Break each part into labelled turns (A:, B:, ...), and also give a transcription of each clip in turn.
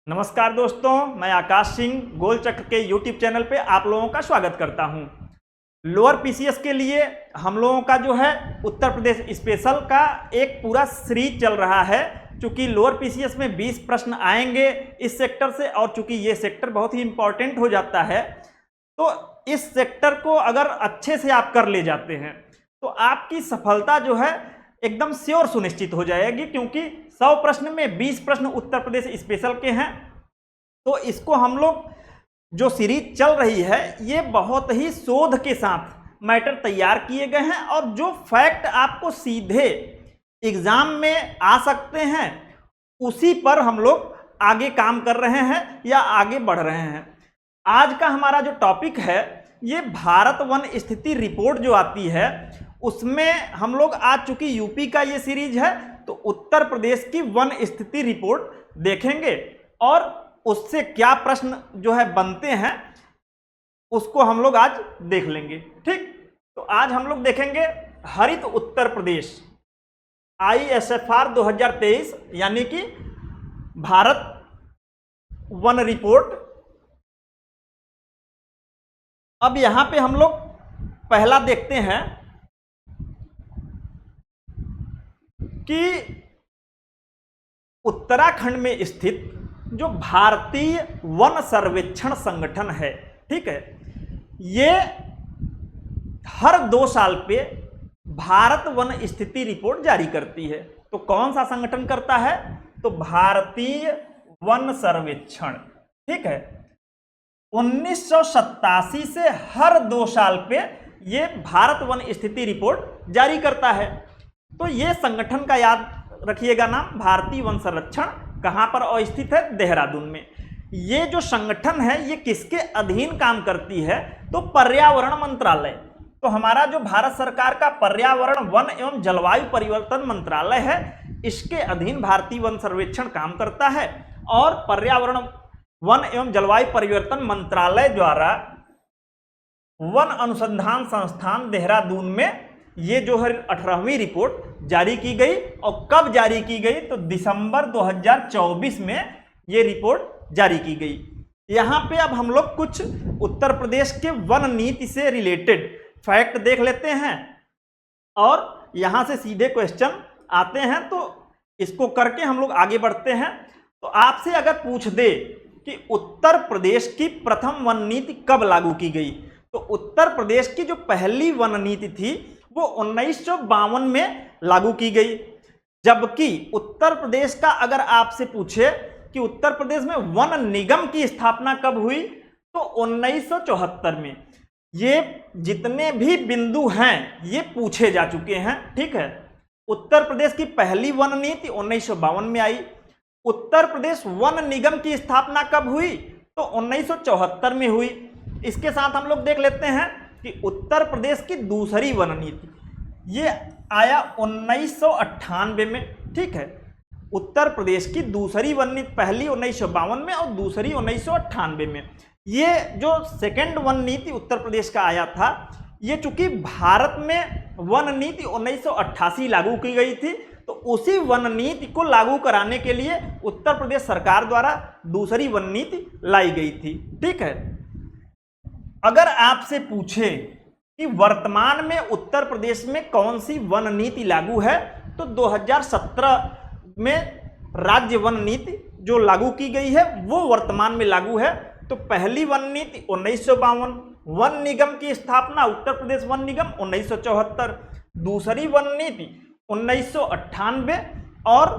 A: नमस्कार दोस्तों, मैं आकाश सिंह गोल चक्र के यूट्यूब चैनल पे आप लोगों का स्वागत करता हूं। लोअर पीसीएस के लिए हम लोगों का जो है उत्तर प्रदेश स्पेशल का एक पूरा सीरीज चल रहा है। चूंकि लोअर पीसीएस में 20 प्रश्न आएंगे इस सेक्टर से, और चूंकि ये सेक्टर बहुत ही इंपॉर्टेंट हो जाता है, तो इस सेक्टर को अगर अच्छे से आप कर ले जाते हैं तो आपकी सफलता जो है एकदम श्योर सुनिश्चित हो जाएगी। क्योंकि 100 प्रश्न में 20 प्रश्न उत्तर प्रदेश स्पेशल के हैं। तो इसको हम लोग जो सीरीज चल रही है ये बहुत ही शोध के साथ मैटर तैयार किए गए हैं, और जो फैक्ट आपको सीधे एग्जाम में आ सकते हैं उसी पर हम लोग आगे काम कर रहे हैं या आगे बढ़ रहे हैं। आज का हमारा जो टॉपिक है ये भारत वन स्थिति रिपोर्ट जो आती है उसमें हम लोग आज, चूंकि यूपी का ये सीरीज है तो उत्तर प्रदेश की वन स्थिति रिपोर्ट देखेंगे और उससे क्या प्रश्न जो है बनते हैं उसको हम लोग आज देख लेंगे। ठीक, तो आज हम लोग देखेंगे हरित उत्तर प्रदेश ISFR 2023 यानी कि भारत वन रिपोर्ट। अब यहां पे हम लोग पहला देखते हैं कि उत्तराखंड में स्थित जो भारतीय वन सर्वेक्षण संगठन है, ठीक है, ये हर 2 साल पे भारत वन स्थिति रिपोर्ट जारी करती है। तो कौन सा संगठन करता है? तो भारतीय वन सर्वेक्षण। ठीक है, 1987 से हर 2 साल पे ये भारत वन स्थिति रिपोर्ट जारी करता है। तो ये संगठन का याद रखिएगा नाम, भारतीय वन संरक्षण। कहां पर अवस्थित है? देहरादून में। ये जो संगठन है ये किसके अधीन काम करती है? तो पर्यावरण मंत्रालय। तो हमारा जो भारत सरकार का पर्यावरण वन एवं जलवायु परिवर्तन मंत्रालय है इसके अधीन भारतीय वन सर्वेक्षण काम करता है। और पर्यावरण वन एवं जलवायु परिवर्तन मंत्रालय द्वारा वन अनुसंधान संस्थान देहरादून में ये जो है 18वीं रिपोर्ट जारी की गई। और कब जारी की गई? तो दिसंबर 2024 में ये रिपोर्ट जारी की गई। यहाँ पे अब हम लोग कुछ उत्तर प्रदेश के वन नीति से रिलेटेड फैक्ट देख लेते हैं और यहाँ से सीधे क्वेश्चन आते हैं, तो इसको करके हम लोग आगे बढ़ते हैं। तो आपसे अगर पूछ दे कि उत्तर प्रदेश की प्रथम वन नीति कब लागू की गई, तो उत्तर प्रदेश की जो पहली वन नीति थी वो 1952 में लागू की गई। जबकि उत्तर प्रदेश का अगर आपसे पूछे कि उत्तर प्रदेश में वन निगम की स्थापना कब हुई, तो 1974 में। ये जितने भी बिंदु हैं ये पूछे जा चुके हैं। ठीक है, उत्तर प्रदेश की पहली वन नीति 1952 में आई। उत्तर प्रदेश वन निगम की स्थापना कब हुई? तो 1974 में हुई। इसके साथ हम लोग देख लेते हैं कि उत्तर प्रदेश की दूसरी वन नीति ये आया 1998 में। ठीक है, उत्तर प्रदेश की दूसरी वन नीति, पहली 1952 में और दूसरी 1998 में। ये जो सेकंड वन नीति उत्तर प्रदेश का आया था, ये चूंकि भारत में वन नीति 1988 लागू की गई थी, तो उसी वन नीति को लागू कराने के लिए उत्तर प्रदेश सरकार द्वारा दूसरी वन नीति लाई गई थी। ठीक है, अगर आपसे पूछे कि वर्तमान में उत्तर प्रदेश में कौन सी वन नीति लागू है, तो 2017 में राज्य वन नीति जो लागू की गई है वो वर्तमान में लागू है। तो पहली वन नीति 1952, वन निगम की स्थापना उत्तर प्रदेश वन निगम 1974, दूसरी वन नीति 1998 और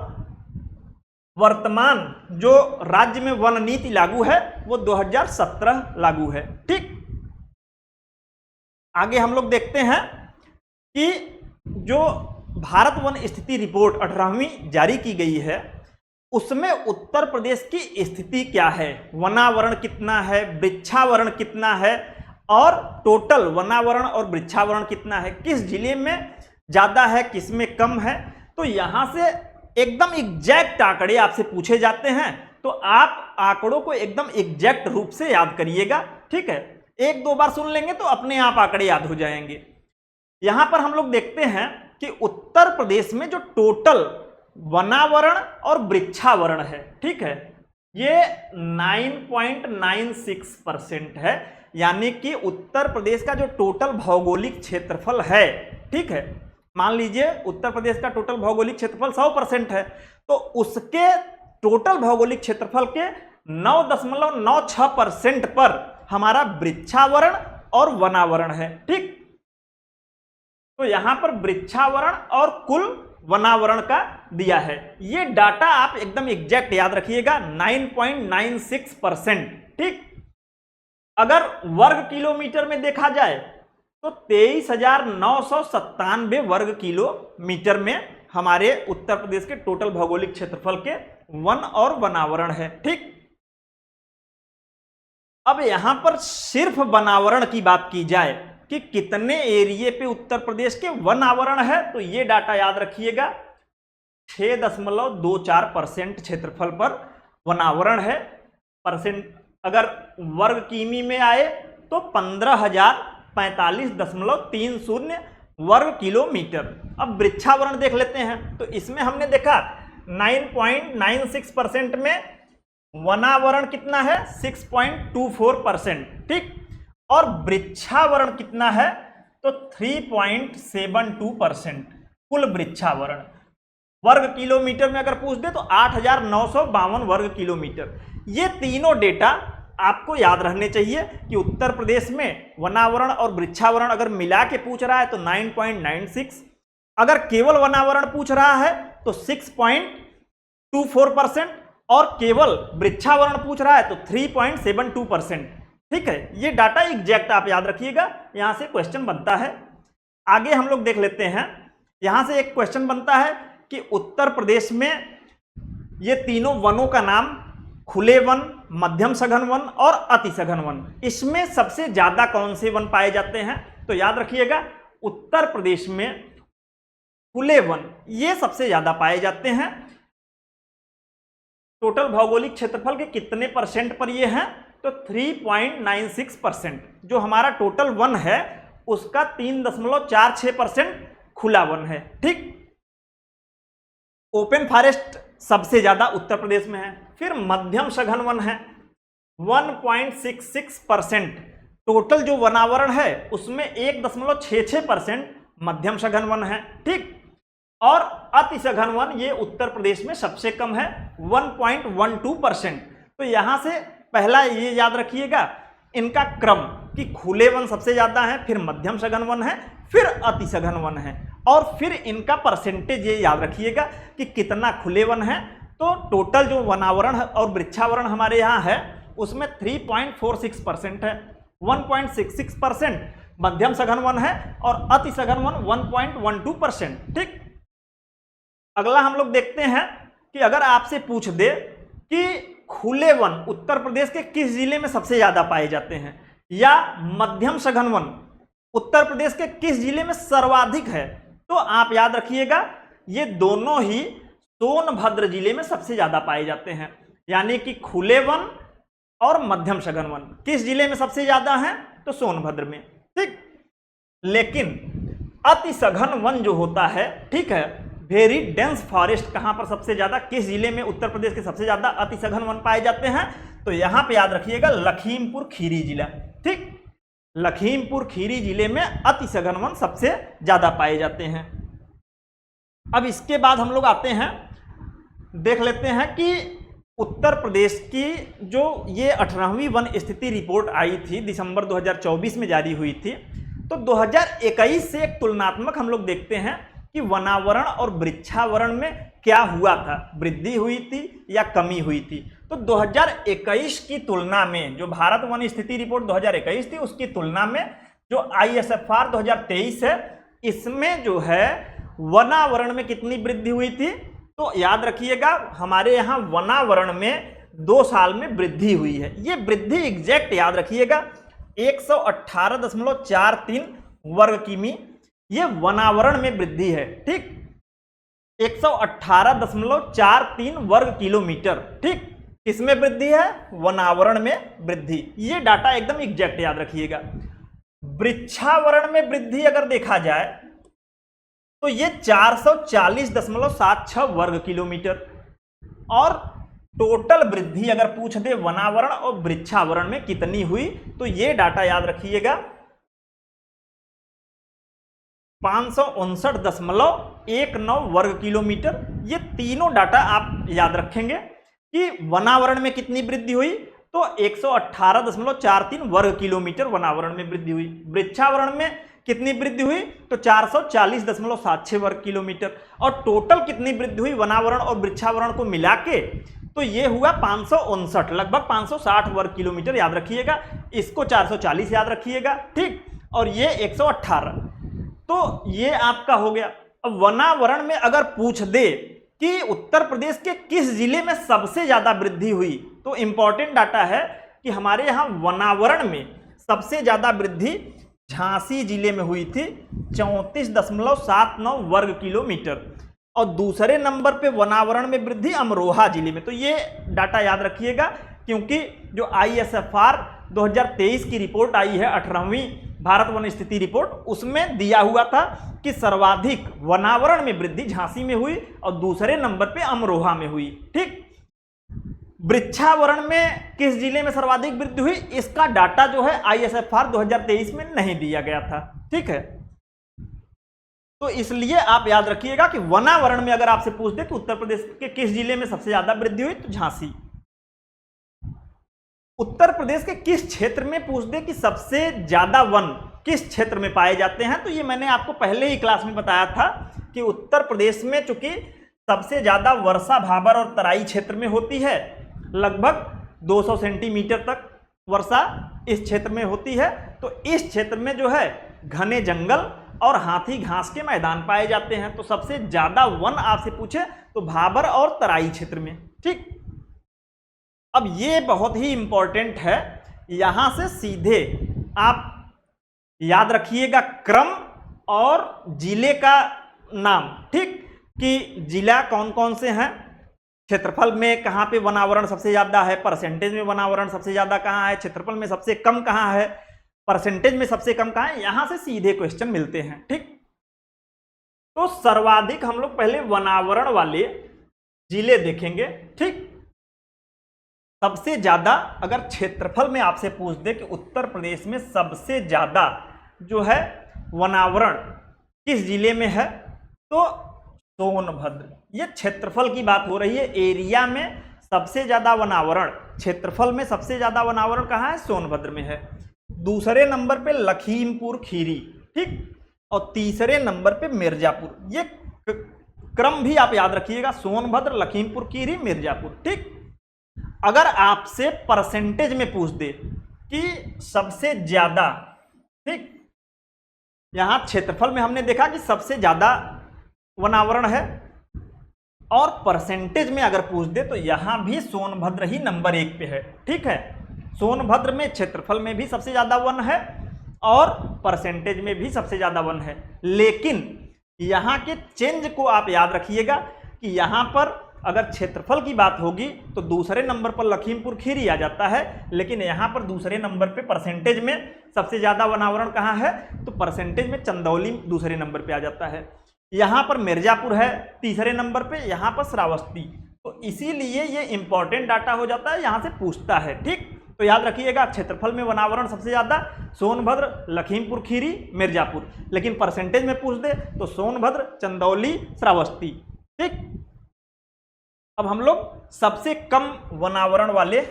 A: वर्तमान जो राज्य में वन नीति लागू है वो 2017 लागू है। ठीक, आगे हम लोग देखते हैं कि जो भारत वन स्थिति रिपोर्ट 18वीं जारी की गई है उसमें उत्तर प्रदेश की स्थिति क्या है, वनावरण कितना है, वृक्षावरण कितना है, और टोटल वनावरण और वृक्षावरण कितना है, किस जिले में ज़्यादा है किस में कम है। तो यहाँ से एकदम एग्जैक्ट आंकड़े आपसे पूछे जाते हैं, तो आप आंकड़ों को एकदम एग्जैक्ट रूप से याद करिएगा। ठीक है, 1-2 बार सुन लेंगे तो अपने आप आंकड़े याद हो जाएंगे। यहां पर हम लोग देखते हैं कि उत्तर प्रदेश में जो टोटल वनावरण और वृक्षावरण है, ठीक है, ये 9.96% है, यानी कि उत्तर प्रदेश का जो टोटल भौगोलिक क्षेत्रफल है, ठीक है, मान लीजिए उत्तर प्रदेश का टोटल भौगोलिक क्षेत्रफल 100% है, तो उसके टोटल भौगोलिक क्षेत्रफल के 9.96% पर हमारा वृक्षावरण और वनावरण है। ठीक, तो यहां पर वृक्षावरण और कुल वनावरण का दिया है। ये डाटा आप एकदम एग्जैक्ट याद रखिएगा, 9.96%। ठीक, अगर वर्ग किलोमीटर में देखा जाए तो 23,997 वर्ग किलोमीटर में हमारे उत्तर प्रदेश के टोटल भौगोलिक क्षेत्रफल के वन और वनावरण है। ठीक, अब यहां पर सिर्फ वनावरण की बात की जाए कि कितने एरिया पे उत्तर प्रदेश के वनावरण है, तो ये डाटा याद रखिएगा, 6.24% क्षेत्रफल पर वनावरण है। परसेंट अगर वर्ग किमी में आए तो 15,045.30 वर्ग किलोमीटर। अब वृक्षावरण देख लेते हैं, तो इसमें हमने देखा 9.96% में वनावरण कितना है, 6.24%। ठीक, और वृक्षावरण कितना है, तो 3.72% कुल वृक्षावरण। वर्ग किलोमीटर में अगर पूछ दे तो 8,952 वर्ग किलोमीटर। ये तीनों डेटा आपको याद रहने चाहिए कि उत्तर प्रदेश में वनावरण और वृक्षावरण अगर मिला के पूछ रहा है तो 9.96, अगर केवल वनावरण पूछ रहा है तो 6.24%, और केवल वृक्षावरण पूछ रहा है तो 3.72%। ठीक है, ये डाटा एग्जैक्ट आप याद रखिएगा, यहां से क्वेश्चन बनता है। आगे हम लोग देख लेते हैं, यहां से एक क्वेश्चन बनता है कि उत्तर प्रदेश में ये तीनों वनों का नाम, खुले वन, मध्यम सघन वन और अति सघन वन, इसमें सबसे ज्यादा कौन से वन पाए जाते हैं, तो याद रखिएगा उत्तर प्रदेश में खुले वन ये सबसे ज्यादा पाए जाते हैं। टोटल भौगोलिक क्षेत्रफल के कितने परसेंट पर ये हैं, तो 3.96%। जो हमारा टोटल वन है उसका 3.46% खुला वन है। ठीक, ओपन फॉरेस्ट सबसे ज्यादा उत्तर प्रदेश में है। फिर मध्यम सघन वन है 1.66%। टोटल जो वनावरण है उसमें 1.66% मध्यम सघन वन है। ठीक, और अति सघन वन ये उत्तर प्रदेश में सबसे कम है 1.12%। तो यहां से पहला ये याद रखिएगा इनका क्रम कि खुले वन सबसे ज्यादा है, फिर मध्यम सघन वन है, फिर अति सघन वन है, और फिर इनका परसेंटेज ये याद रखिएगा कि कितना खुले वन है। तो टोटल जो वनावरण और वृक्षावरण हमारे यहाँ है उसमें 3.46% है, 1.66% मध्यम सघन वन है और अति सघन वन 1.12%। ठीक, अगला हम लोग देखते हैं कि अगर आपसे पूछ दे कि खुले वन उत्तर प्रदेश के किस जिले में सबसे ज्यादा पाए जाते हैं, या मध्यम सघन वन उत्तर प्रदेश के किस जिले में सर्वाधिक है, तो आप याद रखिएगा ये दोनों ही सोनभद्र जिले में सबसे ज्यादा पाए जाते हैं। यानी कि खुले वन और मध्यम सघन वन किस जिले में सबसे ज्यादा है, तो सोनभद्र में। ठीक, लेकिन अति सघन वन जो होता है, ठीक है, वेरी डेंस फॉरेस्ट कहां पर सबसे ज्यादा, किस जिले में उत्तर प्रदेश के सबसे ज्यादा अति सघन वन पाए जाते हैं, तो यहां पे याद रखिएगा लखीमपुर खीरी जिला। ठीक, लखीमपुर खीरी जिले में अति सघन वन सबसे ज्यादा पाए जाते हैं। अब इसके बाद हम लोग आते हैं, देख लेते हैं कि उत्तर प्रदेश की जो ये 18वीं वन स्थिति रिपोर्ट आई थी, दिसंबर 2024 में जारी हुई थी, तो 2021 से एक तुलनात्मक हम लोग देखते हैं कि वनावरण और वृक्षावरण में क्या हुआ था, वृद्धि हुई थी या कमी हुई थी। तो 2021 की तुलना में जो भारत वन स्थिति रिपोर्ट 2021 थी उसकी तुलना में जो ISFR 2023 है, इसमें जो है वनावरण में कितनी वृद्धि हुई थी, तो याद रखिएगा हमारे यहाँ वनावरण में 2 साल में वृद्धि हुई है। ये वृद्धि एग्जैक्ट याद रखिएगा 118.43 वर्ग किमी ये वनावरण में वृद्धि है। ठीक, 118.43 वर्ग किलोमीटर। ठीक, किसमें वृद्धि है, वनावरण में वृद्धि। ये डाटा एकदम एग्जैक्ट याद रखिएगा। वृक्षावरण में वृद्धि अगर देखा जाए तो ये 440.76 वर्ग किलोमीटर, और टोटल वृद्धि अगर पूछ दे वनावरण और वृक्षावरण में कितनी हुई, तो ये डाटा याद रखिएगा 559.19 वर्ग किलोमीटर। ये तीनों डाटा आप याद रखेंगे कि वनावरण में कितनी वृद्धि हुई, तो 118.43 वर्ग किलोमीटर वनावरण में वृद्धि हुई। वृक्षावरण में कितनी वृद्धि हुई, तो 440.76 वर्ग किलोमीटर। और टोटल कितनी वृद्धि हुई वनावरण और वृक्षावरण को मिला के, तो ये हुआ 559, लगभग 560 वर्ग किलोमीटर याद रखिएगा। इसको 440 याद रखिएगा, ठीक, और ये 118, तो ये आपका हो गया। अब वनावरण में अगर पूछ दे कि उत्तर प्रदेश के किस जिले में सबसे ज्यादा वृद्धि हुई, तो इंपॉर्टेंट डाटा है कि हमारे यहाँ वनावरण में सबसे ज्यादा वृद्धि झांसी जिले में हुई थी 34.79 वर्ग किलोमीटर, और दूसरे नंबर पे वनावरण में वृद्धि अमरोहा जिले में। तो ये डाटा याद रखिएगा, क्योंकि जो ISFR 2023 की रिपोर्ट आई है, 18वीं भारत वन स्थिति रिपोर्ट, उसमें दिया हुआ था कि सर्वाधिक वनावरण में वृद्धि झांसी में हुई और दूसरे नंबर पे अमरोहा में हुई, ठीक। वृक्षावरण में किस जिले में सर्वाधिक वृद्धि हुई, इसका डाटा जो है ISFR 2023 में नहीं दिया गया था, ठीक है। तो इसलिए आप याद रखिएगा कि वनावरण में अगर आपसे पूछ दे कि उत्तर प्रदेश के किस जिले में सबसे ज्यादा वृद्धि हुई, तो झांसी। उत्तर प्रदेश के किस क्षेत्र में पूछ दे कि सबसे ज्यादा वन किस क्षेत्र में पाए जाते हैं, तो ये मैंने आपको पहले ही क्लास में बताया था कि उत्तर प्रदेश में चूंकि सबसे ज्यादा वर्षा भाबर और तराई क्षेत्र में होती है, लगभग 200 सेंटीमीटर तक वर्षा इस क्षेत्र में होती है, तो इस क्षेत्र में जो है घने जंगल और हाथी घास के मैदान पाए जाते हैं। तो सबसे ज्यादा वन आपसे पूछे तो भाबर और तराई क्षेत्र में, ठीक। अब ये बहुत ही इंपॉर्टेंट है, यहां से सीधे आप याद रखिएगा क्रम और जिले का नाम, ठीक, कि जिला कौन कौन से हैं, क्षेत्रफल में कहां पे वनावरण सबसे ज्यादा है, परसेंटेज में वनावरण सबसे ज्यादा कहां है, क्षेत्रफल में सबसे कम कहां है, परसेंटेज में सबसे कम कहां है, यहां से सीधे क्वेश्चन मिलते हैं, ठीक। तो सर्वाधिक हम लोग पहले वनावरण वाले जिले देखेंगे, ठीक। सबसे ज्यादा अगर क्षेत्रफल में आपसे पूछ दे कि उत्तर प्रदेश में सबसे ज्यादा जो है वनावरण किस जिले में है, तो सोनभद्र। ये क्षेत्रफल की बात हो रही है, एरिया में सबसे ज्यादा वनावरण, क्षेत्रफल में सबसे ज्यादा वनावरण कहाँ है, सोनभद्र में है। दूसरे नंबर पे लखीमपुर खीरी, ठीक, और तीसरे नंबर पे मिर्जापुर। ये क्रम भी आप याद रखिएगा, सोनभद्र, लखीमपुर खीरी, मिर्जापुर, ठीक। अगर आपसे परसेंटेज में पूछ दे कि सबसे ज्यादा, ठीक, यहां क्षेत्रफल में हमने देखा कि सबसे ज्यादा वनावरण है, और परसेंटेज में अगर पूछ दे तो यहां भी सोनभद्र ही नंबर 1 पे है, ठीक है। सोनभद्र में क्षेत्रफल में भी सबसे ज्यादा वन है और परसेंटेज में भी सबसे ज्यादा वन है, लेकिन यहां के चेंज को आप याद रखिएगा कि यहां पर अगर क्षेत्रफल की बात होगी तो दूसरे नंबर पर लखीमपुर खीरी आ जाता है, लेकिन यहां पर दूसरे नंबर पे परसेंटेज में सबसे ज्यादा वनावरण कहां है, तो परसेंटेज में चंदौली दूसरे नंबर पे आ जाता है। यहां पर मिर्जापुर है तीसरे नंबर पे, यहां पर श्रावस्ती। तो इसीलिए ये इंपॉर्टेंट डाटा हो जाता है, यहां से पूछता है, ठीक। तो याद रखिएगा क्षेत्रफल में वनावरण सबसे ज्यादा सोनभद्र, लखीमपुर खीरी, मिर्जापुर, लेकिन परसेंटेज में पूछ दे तो सोनभद्र, चंदौली, श्रावस्ती, ठीक। अब हम लोग सबसे कम वनावरण वाले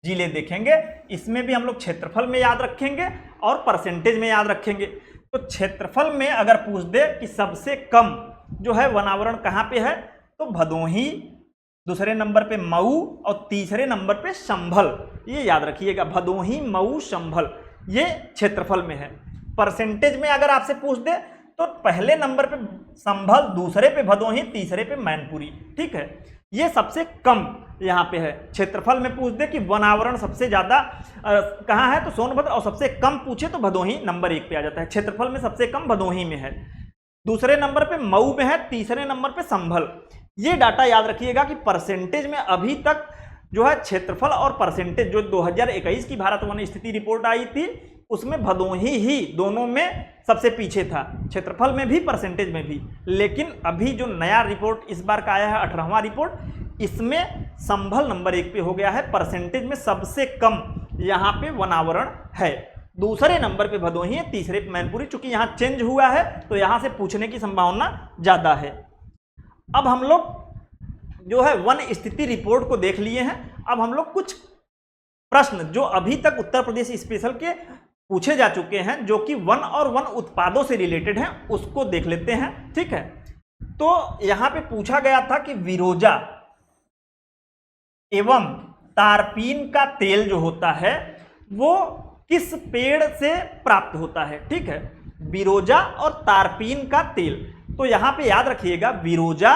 A: जिले देखेंगे, इसमें भी हम लोग क्षेत्रफल में याद रखेंगे और परसेंटेज में याद रखेंगे। तो क्षेत्रफल में अगर पूछ दे कि सबसे कम जो है वनावरण कहाँ पे है, तो भदोही, दूसरे नंबर पे मऊ और तीसरे नंबर पे संभल, ये याद रखिएगा, भदोही, मऊ, संभल, ये क्षेत्रफल में है। परसेंटेज में अगर आपसे पूछ दे तो पहले नंबर पे संभल, दूसरे पे भदोही, तीसरे पे मैनपुरी, ठीक है। ये सबसे कम यहाँ पे है। क्षेत्रफल में पूछ दे कि वनावरण सबसे ज्यादा कहाँ है, तो सोनभद्र, और सबसे कम पूछे तो भदोही नंबर 1 पे आ जाता है। क्षेत्रफल में सबसे कम भदोही में है, दूसरे नंबर पे मऊ में है, तीसरे नंबर पे संभल। ये डाटा याद रखिएगा कि परसेंटेज में अभी तक जो है क्षेत्रफल और परसेंटेज, जो 2021 की भारत वन स्थिति रिपोर्ट आई थी उसमें भदोही ही दोनों में सबसे पीछे था, क्षेत्रफल में भी परसेंटेज में भी। लेकिन अभी जो नया रिपोर्ट इस बार का आया है 18वां रिपोर्ट, इसमें संभल नंबर 1 पे हो गया है, परसेंटेज में सबसे कम यहाँ पे वनावरण है। दूसरे नंबर पे भदोही है, तीसरे पे मैनपुरी। चूंकि यहाँ चेंज हुआ है तो यहाँ से पूछने की संभावना ज्यादा है। अब हम लोग जो है वन स्थिति रिपोर्ट को देख लिए हैं। अब हम लोग कुछ प्रश्न जो अभी तक उत्तर प्रदेश स्पेशल के पूछे जा चुके हैं, जो कि वन और वन उत्पादों से रिलेटेड हैं, उसको देख लेते हैं। ठीक है, तो यहां पे पूछा गया था कि विरोजा एवं तारपीन का तेल जो होता है वो किस पेड़ से प्राप्त होता है। ठीक है, विरोजा और तारपीन का तेल। तो यहां पे याद रखिएगा, विरोजा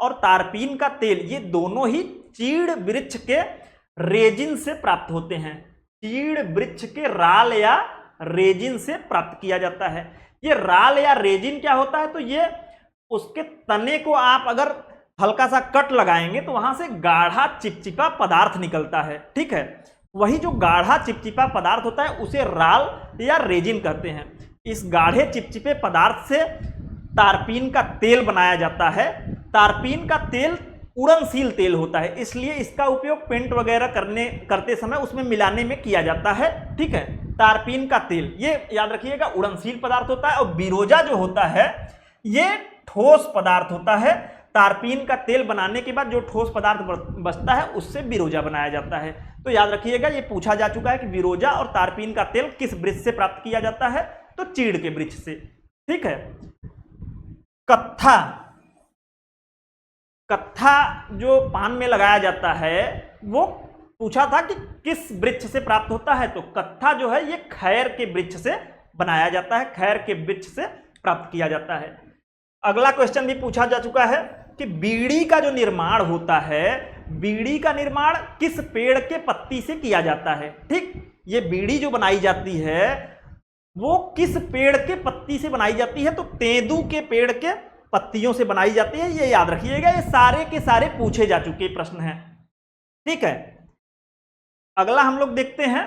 A: और तारपीन का तेल ये दोनों ही चीड़ वृक्ष के रेजिन से प्राप्त होते हैं। चीड़ वृक्ष के राल या रेजिन से प्राप्त किया जाता है। ये राल या रेजिन क्या होता है, तो ये उसके तने को आप अगर हल्का सा कट लगाएंगे तो वहां से गाढ़ा चिपचिपा पदार्थ निकलता है। ठीक है, वही जो गाढ़ा चिपचिपा पदार्थ होता है उसे राल या रेजिन कहते हैं। इस गाढ़े चिपचिपे पदार्थ से तारपीन का तेल बनाया जाता है। तारपीन का तेल उड़नशील तेल होता है, इसलिए इसका उपयोग पेंट वगैरह करते समय उसमें मिलाने में किया जाता है। ठीक है, तारपीन का तेल ये याद रखिएगा उड़नशील पदार्थ होता है। और विरोजा जो होता है ये ठोस पदार्थ होता है। तारपीन का तेल बनाने के बाद जो ठोस पदार्थ बचता है उससे विरोजा बनाया जाता है। तो याद रखिएगा, ये पूछा जा चुका है कि विरोजा और तारपीन का तेल किस वृक्ष से प्राप्त किया जाता है, तो चीड़ के वृक्ष से। ठीक है, कत्था, कत्था जो पान में लगाया जाता है वो पूछा था कि किस वृक्ष से प्राप्त होता है, तो कत्था जो है ये खैर के वृक्ष से बनाया जाता है, खैर के वृक्ष से प्राप्त किया जाता है। अगला क्वेश्चन भी पूछा जा चुका है कि बीड़ी का जो निर्माण होता है, बीड़ी का निर्माण किस पेड़ के पत्ती से किया जाता है। ठीक, ये बीड़ी जो बनाई जाती है वो किस पेड़ के पत्ती से बनाई जाती है, तो तेंदू के पेड़ के पत्तियों से बनाई जाती है। ये याद रखिएगा, ये सारे के सारे पूछे जा चुके प्रश्न हैं। ठीक है, अगला हम लोग देखते हैं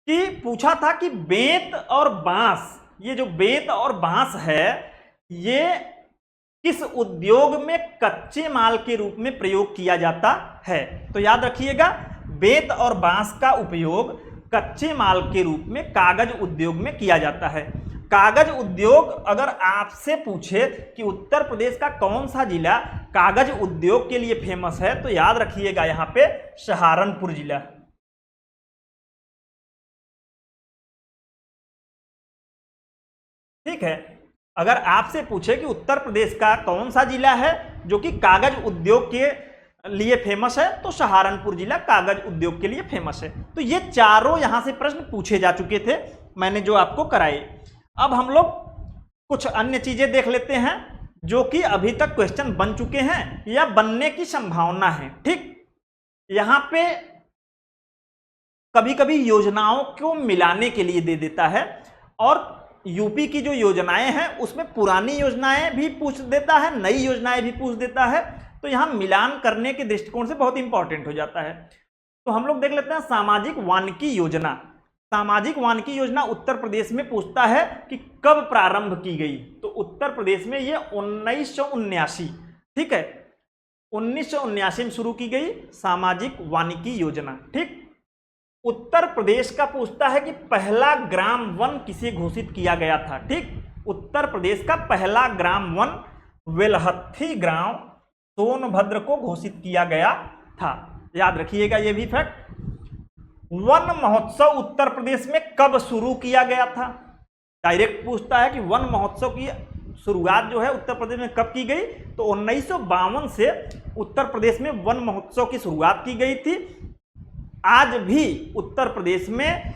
A: कि पूछा था कि बेंत और बांस, ये जो बेंत और बांस है ये किस उद्योग में कच्चे माल के रूप में प्रयोग किया जाता है। तो याद रखिएगा, बेंत और बांस का उपयोग कच्चे माल के रूप में कागज उद्योग में किया जाता है। कागज उद्योग अगर आपसे पूछे कि उत्तर प्रदेश का कौन सा जिला कागज उद्योग के लिए फेमस है, तो याद रखिएगा यहां पे सहारनपुर जिला। ठीक है, अगर आपसे पूछे कि उत्तर प्रदेश का कौन सा जिला है जो कि कागज उद्योग के लिए फेमस है, तो सहारनपुर जिला कागज उद्योग के लिए फेमस है। तो ये चारों यहां से प्रश्न पूछे जा चुके थे, मैंने जो आपको कराए। अब हम लोग कुछ अन्य चीजें देख लेते हैं जो कि अभी तक क्वेश्चन बन चुके हैं या बनने की संभावना है। ठीक, यहां पे कभी कभी योजनाओं को मिलाने के लिए दे देता है, और यूपी की जो योजनाएं हैं उसमें पुरानी योजनाएं भी पूछ देता है, नई योजनाएं भी पूछ देता है। तो यहां मिलान करने के दृष्टिकोण से बहुत इंपॉर्टेंट हो जाता है। तो हम लोग देख लेते हैं सामाजिक वानिकी योजना। सामाजिक वानिकी योजना उत्तर प्रदेश में पूछता है कि कब प्रारंभ की गई, तो उत्तर प्रदेश में ये 1979, ठीक है, 1979 में शुरू की गई सामाजिक वानिकी योजना। ठीक, उत्तर प्रदेश का पूछता है कि पहला ग्राम वन किसे घोषित किया गया था। ठीक, उत्तर प्रदेश का पहला ग्राम वन वेलहत्थी गांव सोनभद्र को घोषित किया गया था। याद रखिएगा ये भी फैक्ट। वन महोत्सव उत्तर प्रदेश में कब शुरू किया गया था, डायरेक्ट पूछता है कि वन महोत्सव की शुरुआत जो है उत्तर प्रदेश में कब की गई, तो 1952 से उत्तर प्रदेश में वन महोत्सव की शुरुआत की गई थी। आज भी उत्तर प्रदेश में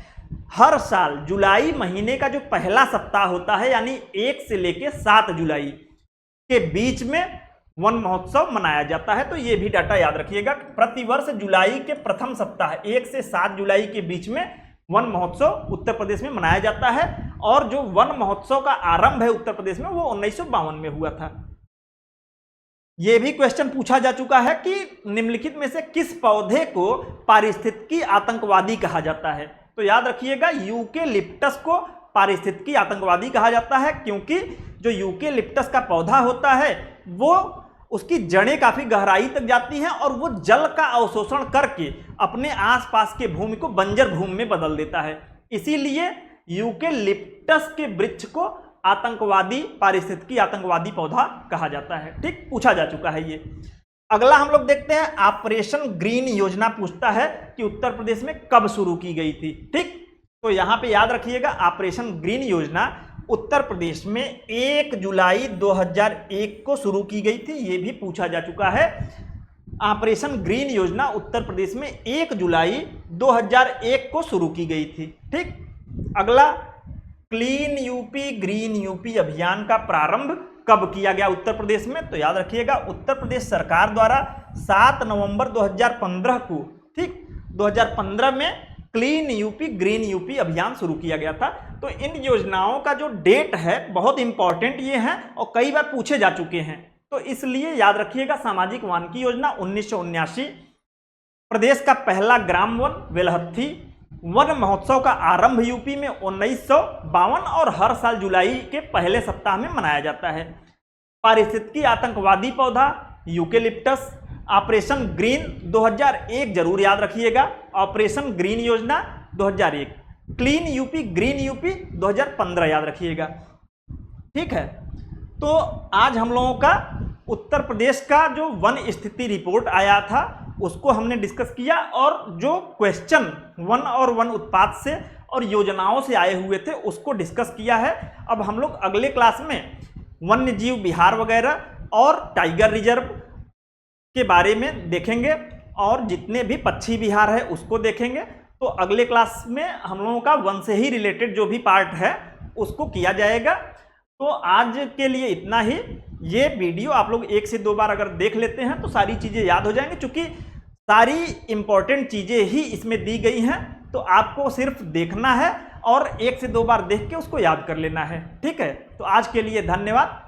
A: हर साल जुलाई महीने का जो पहला सप्ताह होता है, यानी 1 से लेकर 7 जुलाई के बीच में वन महोत्सव मनाया जाता है। तो ये भी डाटा याद रखिएगा, प्रतिवर्ष जुलाई के प्रथम सप्ताह 1 से 7 जुलाई के बीच में वन महोत्सव उत्तर प्रदेश में मनाया जाता है। और जो वन महोत्सव का आरंभ है उत्तर प्रदेश में वो 1952 में हुआ था। यह भी क्वेश्चन पूछा जा चुका है कि निम्नलिखित में से किस पौधे को पारिस्थितिकी आतंकवादी कहा जाता है। तो याद रखिएगा, यूकेलिप्टस को पारिस्थितिकी आतंकवादी कहा जाता है, क्योंकि जो यूकेलिप्टस का पौधा होता है वो उसकी जड़ें काफी गहराई तक जाती हैं और वो जल का अवशोषण करके अपने आसपास के भूमि को बंजर भूमि में बदल देता है। इसीलिए यूकेलिप्टस के वृक्ष को आतंकवादी पारिस्थितिकी आतंकवादी पौधा कहा जाता है। ठीक, पूछा जा चुका है ये। अगला हम लोग देखते हैं, ऑपरेशन ग्रीन योजना पूछता है कि उत्तर प्रदेश में कब शुरू की गई थी। ठीक, तो यहां पे याद रखिएगा, ऑपरेशन ग्रीन योजना उत्तर प्रदेश में 1 जुलाई 2001 को शुरू की गई थी। ये भी पूछा जा चुका है। ऑपरेशन ग्रीन योजना उत्तर प्रदेश में 1 जुलाई 2001 को शुरू की गई थी। ठीक, अगला, क्लीन यूपी ग्रीन यूपी अभियान का प्रारंभ कब किया गया उत्तर प्रदेश में? तो याद रखिएगा, उत्तर प्रदेश सरकार द्वारा 7 नवंबर 2015 को, ठीक, 2015 में क्लीन यूपी ग्रीन यूपी अभियान शुरू किया गया था। तो इन योजनाओं का जो डेट है बहुत इंपॉर्टेंट ये है और कई बार पूछे जा चुके हैं, तो इसलिए याद रखिएगा। सामाजिक वानिकी योजना 1979, प्रदेश का पहला ग्राम वन वेलहत्थी, वन महोत्सव का आरंभ यूपी में 1952 और हर साल जुलाई के पहले सप्ताह में मनाया जाता है। पारिस्थितिकी आतंकवादी पौधा यूकेलिप्टस। ऑपरेशन ग्रीन 2001 जरूर याद रखिएगा, ऑपरेशन ग्रीन योजना 2001। क्लीन यूपी ग्रीन यूपी 2015 याद रखिएगा। ठीक है, तो आज हम लोगों का उत्तर प्रदेश का जो वन स्थिति रिपोर्ट आया था उसको हमने डिस्कस किया, और जो क्वेश्चन वन और वन उत्पाद से और योजनाओं से आए हुए थे उसको डिस्कस किया है। अब हम लोग अगले क्लास में वन्य जीव विहार वगैरह और टाइगर रिजर्व के बारे में देखेंगे, और जितने भी पक्षी विहार है उसको देखेंगे। तो अगले क्लास में हम लोगों का वन से ही रिलेटेड जो भी पार्ट है उसको किया जाएगा। तो आज के लिए इतना ही। ये वीडियो आप लोग 1 से 2 बार अगर देख लेते हैं तो सारी चीज़ें याद हो जाएंगी, क्योंकि सारी इंपॉर्टेंट चीज़ें ही इसमें दी गई हैं। तो आपको सिर्फ देखना है और 1 से 2 बार देख के उसको याद कर लेना है। ठीक है, तो आज के लिए धन्यवाद।